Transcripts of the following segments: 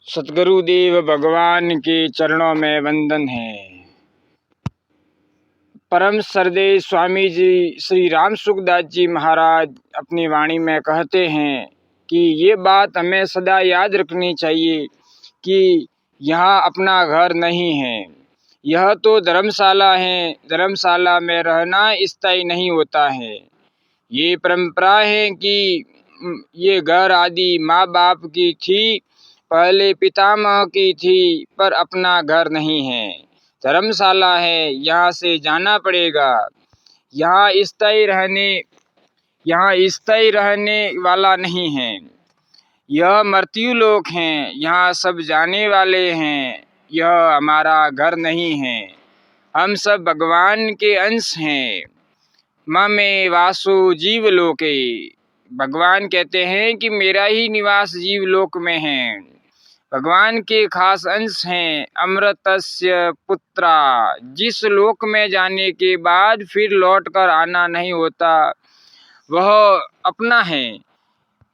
सतगुरुदेव भगवान के चरणों में वंदन है। परम श्रद्धेय स्वामी जी श्री राम सुखदास जी महाराज अपनी वाणी में कहते हैं कि ये बात हमें सदा याद रखनी चाहिए कि यहाँ अपना घर नहीं है, यह तो धर्मशाला है। धर्मशाला में रहना स्थायी नहीं होता है। ये परंपरा है कि ये घर आदि माँ बाप की थी, पहले पितामह की थी, पर अपना घर नहीं है, धर्मशाला है, यहाँ से जाना पड़ेगा। यहाँ स्थायी रहने वाला नहीं है। यह मृत्यु लोक है, यहाँ सब जाने वाले हैं। यह हमारा घर नहीं है। हम सब भगवान के अंश हैं। ममे वासो जीवलोके। भगवान कहते हैं कि मेरा ही निवास जीवलोक में है। भगवान के खास अंश हैं। अमृतस्य पुत्रा। जिस लोक में जाने के बाद फिर लौट कर आना नहीं होता, वह अपना है।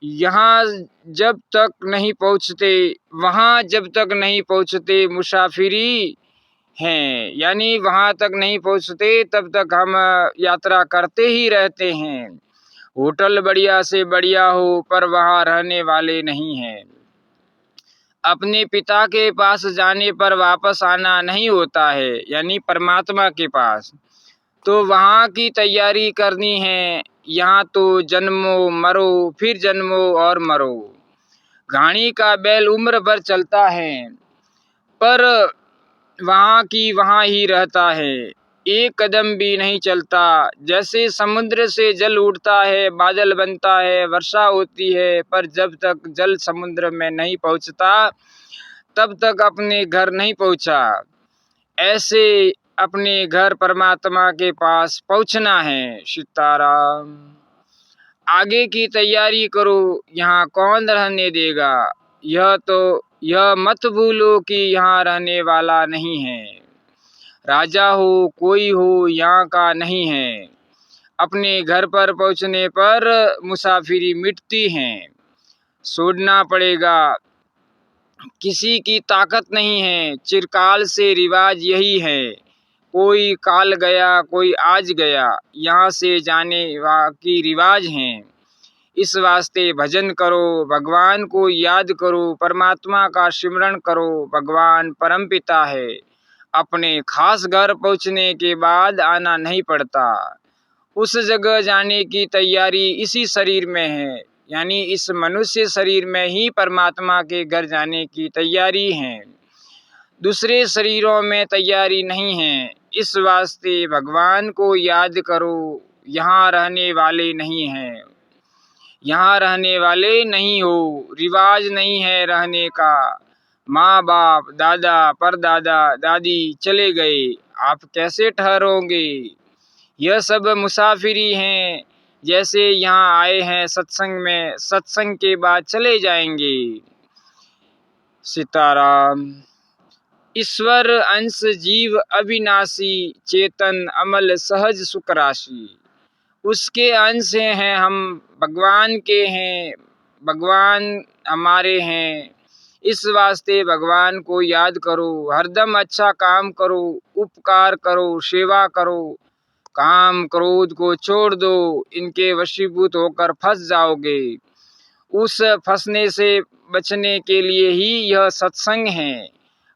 यहाँ जब तक नहीं पहुँचते, वहाँ जब तक नहीं पहुँचते मुसाफिरी हैं। यानी वहाँ तक नहीं पहुँचते तब तक हम यात्रा करते ही रहते हैं। होटल बढ़िया से बढ़िया हो, पर वहाँ रहने वाले नहीं हैं। अपने पिता के पास जाने पर वापस आना नहीं होता है, यानी परमात्मा के पास। तो वहाँ की तैयारी करनी है। यहाँ तो जन्मो मरो, फिर जन्मो और मरो। घाणी का बैल उम्र भर चलता है, पर वहाँ की वहाँ ही रहता है, एक कदम भी नहीं चलता। जैसे समुद्र से जल उठता है, बादल बनता है, वर्षा होती है, पर जब तक जल समुद्र में नहीं पहुँचता तब तक अपने घर नहीं पहुँचा। ऐसे अपने घर परमात्मा के पास पहुँचना है। सीताराम। आगे की तैयारी करो, यहाँ कौन रहने देगा। यह मत भूलो कि यहाँ रहने वाला नहीं है। राजा हो कोई हो, यहाँ का नहीं है। अपने घर पर पहुँचने पर मुसाफिरी मिटती है, छोड़ना पड़ेगा। किसी की ताकत नहीं है। चिरकाल से रिवाज यही है। कोई काल गया, कोई आज गया, यहाँ से जाने की रिवाज हैं। इस वास्ते भजन करो, भगवान को याद करो, परमात्मा का सिमरण करो। भगवान परमपिता है। अपने खास घर पहुँचने के बाद आना नहीं पड़ता। उस जगह जाने की तैयारी इसी शरीर में है, यानी इस मनुष्य शरीर में ही परमात्मा के घर जाने की तैयारी है। दूसरे शरीरों में तैयारी नहीं है। इस वास्ते भगवान को याद करो। यहाँ रहने वाले नहीं हैं। यहाँ रहने वाले नहीं हो, रिवाज नहीं है रहने का। माँ बाप, दादा, परदादा, दादी चले गए, आप कैसे ठहरोगे। यह सब मुसाफिरी हैं। जैसे यहाँ आए हैं सत्संग में, सत्संग के बाद चले जाएंगे। सीताराम। ईश्वर अंश जीव अविनाशी, चेतन अमल सहज सुख राशि। उसके अंश हैं हम, भगवान के हैं, भगवान हमारे हैं। इस वास्ते भगवान को याद करो, हरदम अच्छा काम करो, उपकार करो, सेवा करो। काम क्रोध को छोड़ दो, इनके वशीभूत होकर फंस जाओगे। उस फंसने से बचने के लिए ही यह सत्संग है।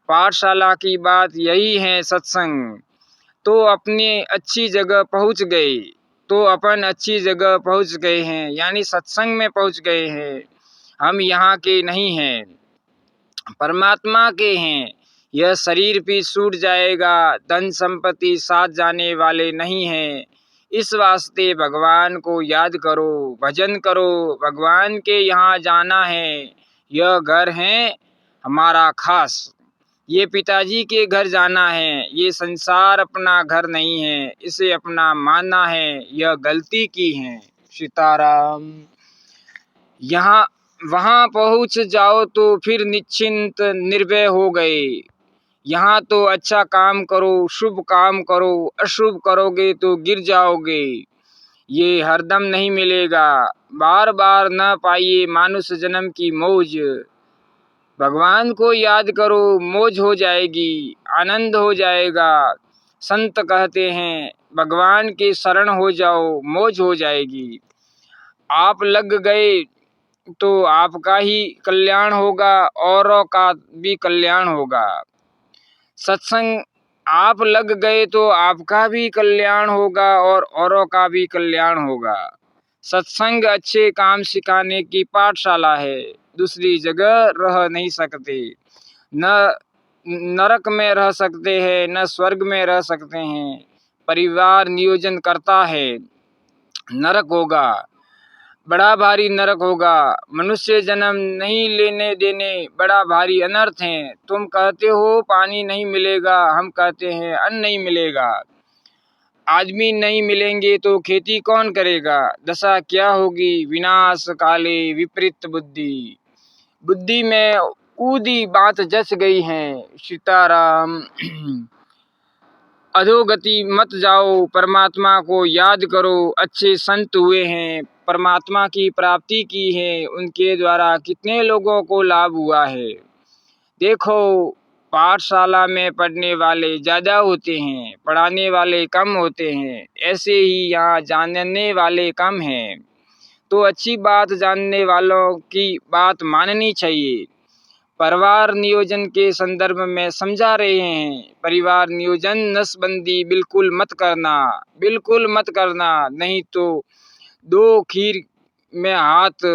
पाठशाला की बात यही है, सत्संग। तो अपने अच्छी जगह पहुँच गए, तो अपन अच्छी जगह पहुँच गए हैं, यानी सत्संग में पहुँच गए हैं। हम यहाँ के नहीं हैं, परमात्मा के हैं। यह शरीर भी छूट जाएगा, धन संपत्ति साथ जाने वाले नहीं हैं। इस वास्ते भगवान को याद करो, भजन करो। भगवान के यहाँ जाना है। यह घर है हमारा खास। ये पिताजी के घर जाना है। ये संसार अपना घर नहीं है, इसे अपना मानना है। यह गलती की है। सीताराम। यहाँ वहाँ पहुँच जाओ तो फिर निश्चिंत निर्भय हो गए। यहाँ तो अच्छा काम करो, शुभ काम करो, अशुभ करोगे तो गिर जाओगे। ये हरदम नहीं मिलेगा। बार बार न पाइए मानुष जन्म की मौज। भगवान को याद करो, मौज हो जाएगी, आनंद हो जाएगा। संत कहते हैं भगवान के शरण हो जाओ, मौज हो जाएगी। आप लग गए तो आपका ही कल्याण होगा, औरों का भी कल्याण होगा। सत्संग आप लग गए तो आपका भी कल्याण होगा और औरों का भी कल्याण होगा। सत्संग अच्छे काम सिखाने की पाठशाला है, दूसरी जगह रह नहीं सकते। न नरक में रह सकते हैं, न स्वर्ग में रह सकते हैं। परिवार नियोजन करता है, नरक होगा, बड़ा भारी नरक होगा। मनुष्य जन्म नहीं लेने देने बड़ा भारी अनर्थ है। तुम कहते हो पानी नहीं मिलेगा, हम कहते हैं अन्न नहीं मिलेगा। आदमी नहीं मिलेंगे तो खेती कौन करेगा? दशा क्या होगी? विनाश काले विपरीत बुद्धि। बुद्धि में ऊदी बात जच गई है। सीताराम। अधोगति मत जाओ, परमात्मा को याद करो। अच्छे संत हुए हैं, परमात्मा की प्राप्ति की है, उनके द्वारा कितने लोगों को लाभ हुआ है। देखो, पाठशाला में पढ़ने वाले ज़्यादा होते हैं, पढ़ाने वाले कम होते हैं। ऐसे ही यहाँ जानने वाले कम हैं, तो अच्छी बात जानने वालों की बात माननी चाहिए। परिवार नियोजन के संदर्भ में समझा रहे हैं। परिवार नियोजन नसबंदी बिल्कुल मत करना, बिल्कुल मत करना, नहीं तो दो खीर में हाथ।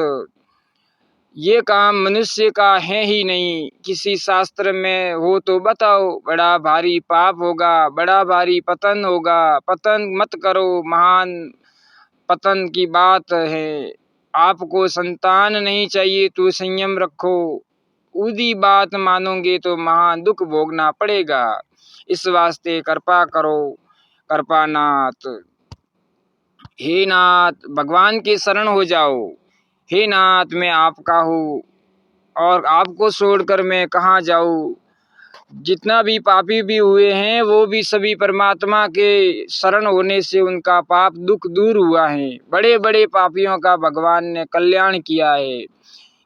ये काम मनुष्य का है ही नहीं। किसी शास्त्र में हो तो बताओ। बड़ा भारी पाप होगा, बड़ा भारी पतन होगा। पतन मत करो, महान पतन की बात है। आपको संतान नहीं चाहिए तो संयम रखो। ऊदी बात मानोगे तो महान दुख भोगना पड़ेगा। इस वास्ते कृपा करो कृपानाथ। हे नाथ, भगवान के शरण हो जाओ। हे नाथ, मैं आपका हूँ और आपको छोड़कर मैं कहाँ जाऊँ। जितना भी पापी भी हुए हैं वो भी सभी परमात्मा के शरण होने से उनका पाप दुख दूर हुआ है। बड़े बड़े पापियों का भगवान ने कल्याण किया है।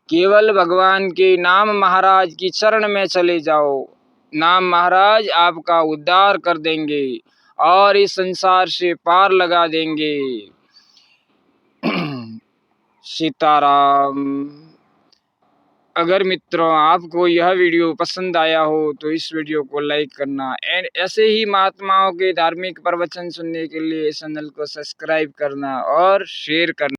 केवल भगवान के नाम महाराज की चरण में चले जाओ। नाम महाराज आपका उद्धार कर देंगे और इस संसार से पार लगा देंगे। सीताराम। अगर मित्रों आपको यह वीडियो पसंद आया हो तो इस वीडियो को लाइक करना एंड ऐसे ही महात्माओं के धार्मिक प्रवचन सुनने के लिए चैनल को सब्सक्राइब करना और शेयर करना।